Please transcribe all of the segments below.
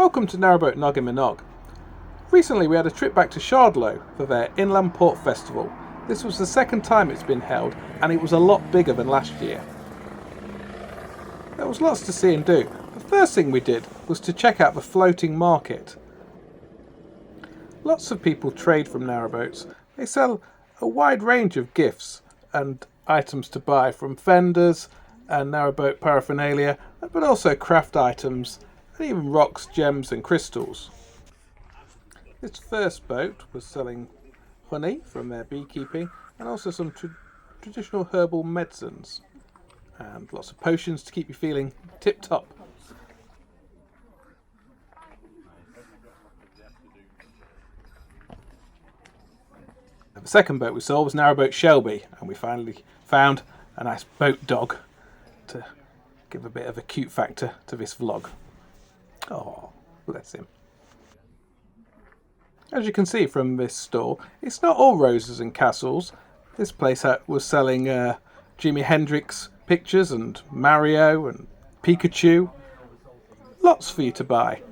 Welcome to Narrowboat Nog. Recently we had a trip back to Shardlow for their Inland Port Festival. This was the second time it's been held and it was a lot bigger than last year. There was lots to see and do. The first thing we did was to check out the floating market. Lots of people trade from narrowboats. They sell a wide range of gifts and items to buy, from fenders and narrowboat paraphernalia, but also craft items and even rocks, gems and crystals. This first boat was selling honey from their beekeeping and also some traditional herbal medicines and lots of potions to keep you feeling tip-top. The second boat we saw was Narrowboat Shelby, and we finally found a nice boat dog to give a bit of a cute factor to this vlog. Oh, bless him. As you can see from this store, it's not all roses and castles. This place was selling Jimi Hendrix pictures and Mario and Pikachu. Lots for you to buy.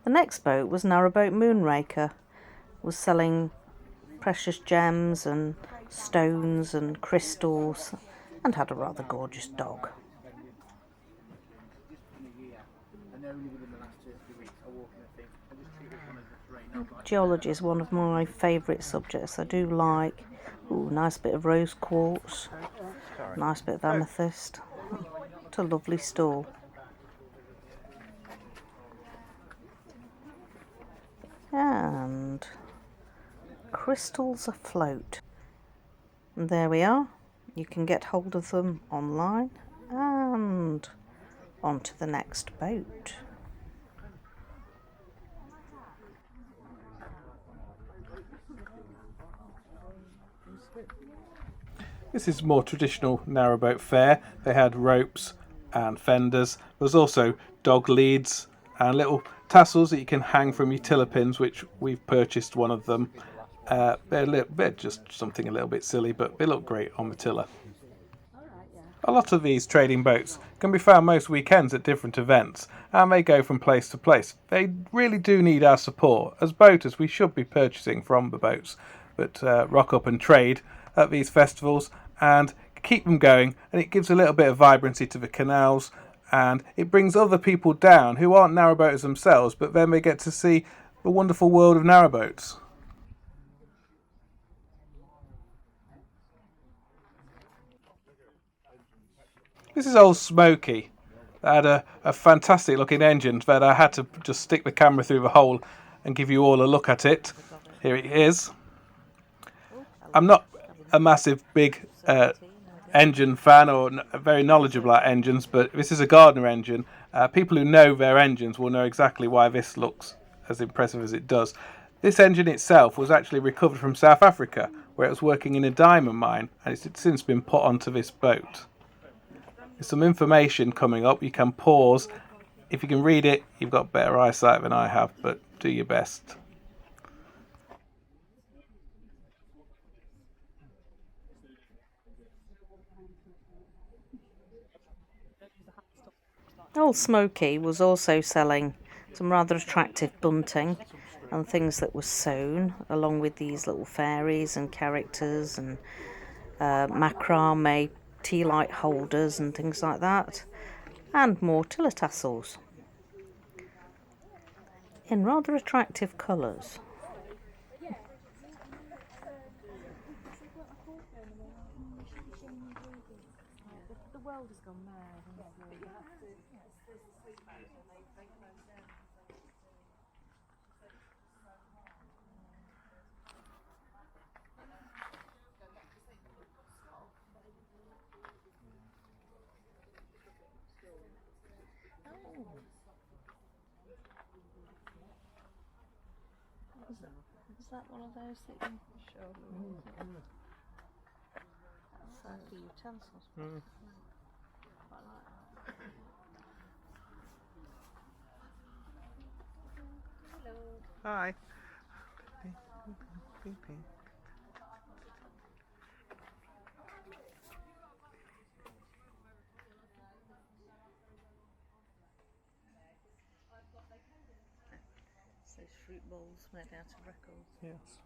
The next boat was Narrowboat Moonraker, was selling precious gems and stones and crystals, and had a rather gorgeous dog. Geology is one of my favourite subjects. I do like nice bit of rose quartz, nice bit of amethyst. What a lovely stall. And crystals afloat. And there we are. You can get hold of them online and on to the next boat. This is more traditional narrowboat fare. They had ropes and fenders. There was also dog leads and little tassels that you can hang from your tiller pins, which we've purchased one of them. They're just something a little bit silly, but they look great on the tiller. A lot of these trading boats can be found most weekends at different events, and they go from place to place. They really do need our support. As boaters, we should be purchasing from the boats that rock up and trade at these festivals and keep them going, and it gives a little bit of vibrancy to the canals, and it brings other people down who aren't narrowboaters themselves, but then they get to see the wonderful world of narrowboats. This is old Smokey. It had a fantastic looking engine that I had to just stick the camera through the hole and give you all a look at it. Here it is. I'm not a massive big engine fan or very knowledgeable about engines, but this is a Gardner engine. People who know their engines will know exactly why this looks as impressive as it does. This engine itself was actually recovered from South Africa, where it was working in a diamond mine, and it's since been put onto this boat. There's some information coming up. You can pause. If you can read it, you've got better eyesight than I have, but do your best. Old Smokey was also selling some rather attractive bunting and things that were sewn, along with these little fairies and characters and macrame tea light holders and things like that, and more tiller tassels in rather attractive colours. Is that one of those that you Shardlow? That's for utensils. Quite like that. Hello. Hi. It's those fruit bowls made out of records. Yes.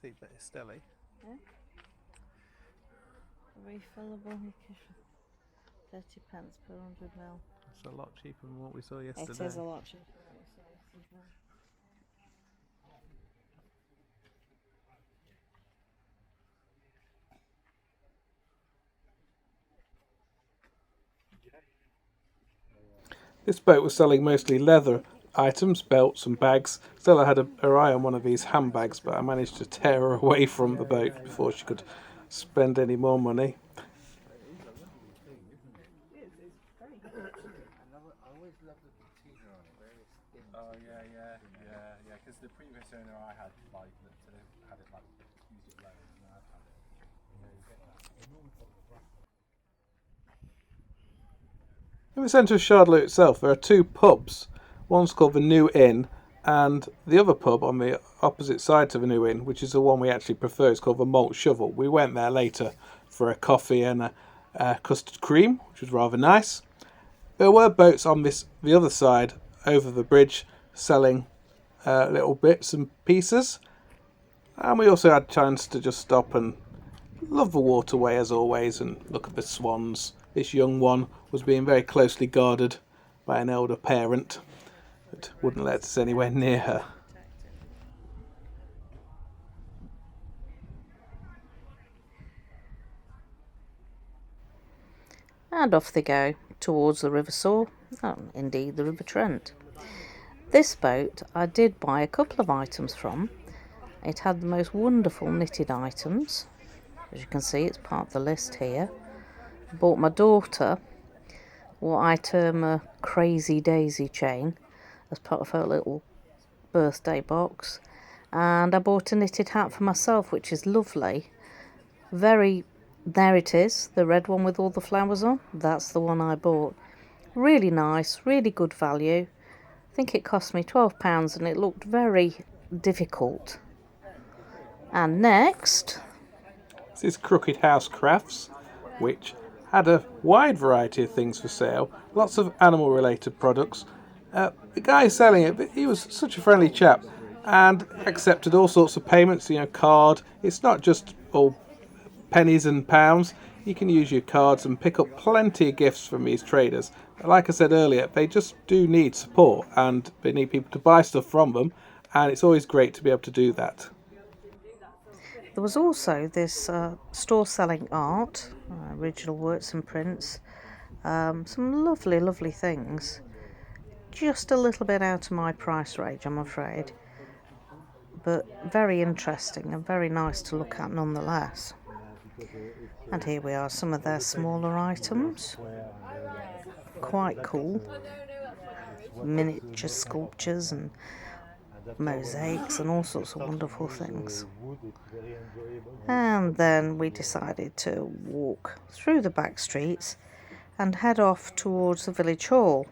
See, but it's Stelly. Yeah. Refillable, 30 pence per 100 ml. It's a lot cheaper than what we saw yesterday. It is a lot cheaper. This boat was selling mostly leather items, belts and bags. Stella had her eye on one of these handbags, but I managed to tear her away from the boat before she could spend any more money. Oh yeah, because the previous owner I had like had it like used it loads and I've had it. In the centre of Shardlow itself, there are two pubs. One's called the New Inn, and the other pub on the opposite side to the New Inn, which is the one we actually prefer, is called the Malt Shovel. We went there later for a coffee and a custard cream, which was rather nice. There were boats on the other side over the bridge selling little bits and pieces, and we also had a chance to just stop and love the waterway as always and look at the swans. This young one was being very closely guarded by an elder parent that wouldn't let us anywhere near her. And off they go towards the River Soar, indeed the River Trent. This boat I did buy a couple of items from. It had the most wonderful knitted items. As you can see, it's part of the list here. I bought my daughter what I term a crazy daisy chain as part of her little birthday box. And I bought a knitted hat for myself, which is lovely. There it is, the red one with all the flowers on. That's the one I bought. Really nice, really good value. I think it cost me £12 and it looked very difficult. And next, This is Crooked House Crafts, which had a wide variety of things for sale. Lots of animal related products. The guy selling it, he was such a friendly chap and accepted all sorts of payments, card. It's not just all pennies and pounds. You can use your cards and pick up plenty of gifts from these traders. Like I said earlier, they just do need support and they need people to buy stuff from them, and it's always great to be able to do that. there was also this store selling art, original works and prints, some lovely, lovely things. Just a little bit out of my price range, I'm afraid, but very interesting and very nice to look at nonetheless. And here we are, some of their smaller items. Quite cool. Miniature sculptures and mosaics and all sorts of wonderful things. And then we decided to walk through the back streets and head off towards the village hall,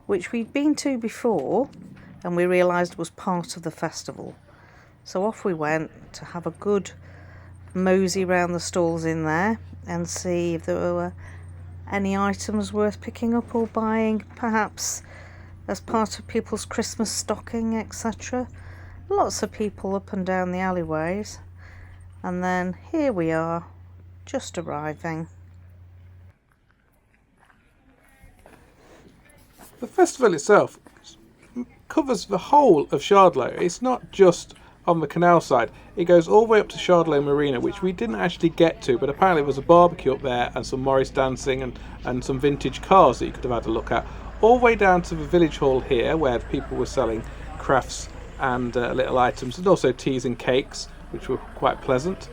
which we'd been to before and we realised was part of the festival. So off we went to have a good mosey round the stalls in there and see if there were any items worth picking up or buying, perhaps as part of people's Christmas stocking, etc. Lots of people up and down the alleyways, and then here we are, just arriving. The festival itself covers the whole of Shardlow. It's not just on the canal side. It goes all the way up to Shardlow Marina, which we didn't actually get to, but apparently there was a barbecue up there and some Morris dancing and some vintage cars that you could have had a look at. All the way down to the village hall here, where people were selling crafts and little items, and also teas and cakes, which were quite pleasant.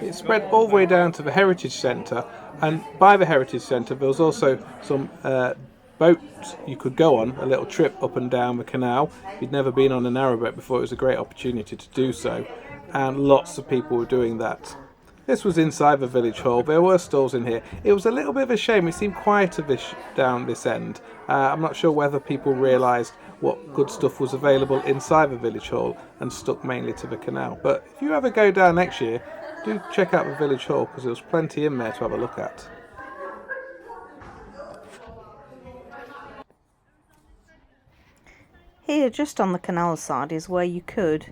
It spread all the way down to the Heritage Centre, And by the Heritage Centre there was also some boats you could go on, a little trip up and down the canal. If you'd never been on a narrowboat before, it was a great opportunity to do so, and lots of people were doing that. This was inside the village hall. There were stalls in here. It was a little bit of a shame. It seemed quieter down this end. I'm not sure whether people realised what good stuff was available inside the village hall and stuck mainly to the canal. But if you ever go down next year, do check out the village hall, because there was plenty in there to have a look at. Here, just on the canal side, is where you could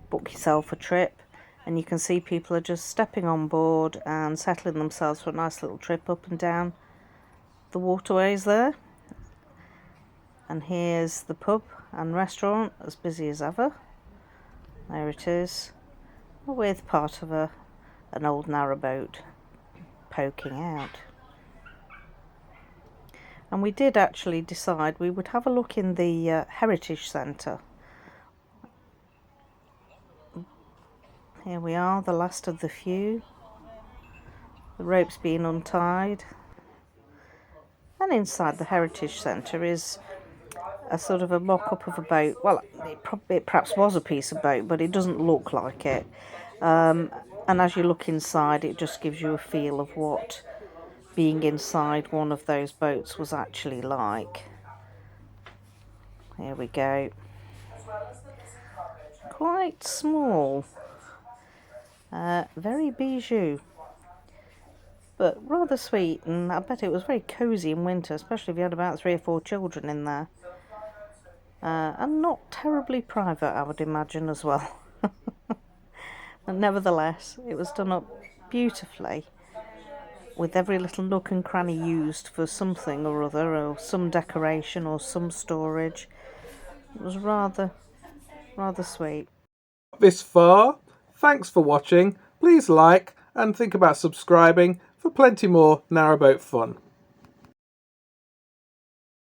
book yourself a trip, and you can see people are just stepping on board and settling themselves for a nice little trip up and down the waterways there. And here's the pub and restaurant, as busy as ever. There it is, with part of an old narrowboat poking out. And we did actually decide we would have a look in the Heritage Centre. Here we are, the last of the few. The rope's being untied. And inside the Heritage Centre is a sort of a mock-up of a boat. Well, it perhaps was a piece of boat, but it doesn't look like it. And as you look inside, it just gives you a feel of what being inside one of those boats was actually like. Here we go. Quite small. Very bijou. But rather sweet, and I bet it was very cosy in winter, especially if you had about 3 or 4 children in there. And not terribly private, I would imagine, as well. But nevertheless, it was done up beautifully, with every little nook and cranny used for something or other, or some decoration or some storage. It was rather sweet. This far, thanks for watching. Please like and think about subscribing for plenty more narrowboat fun.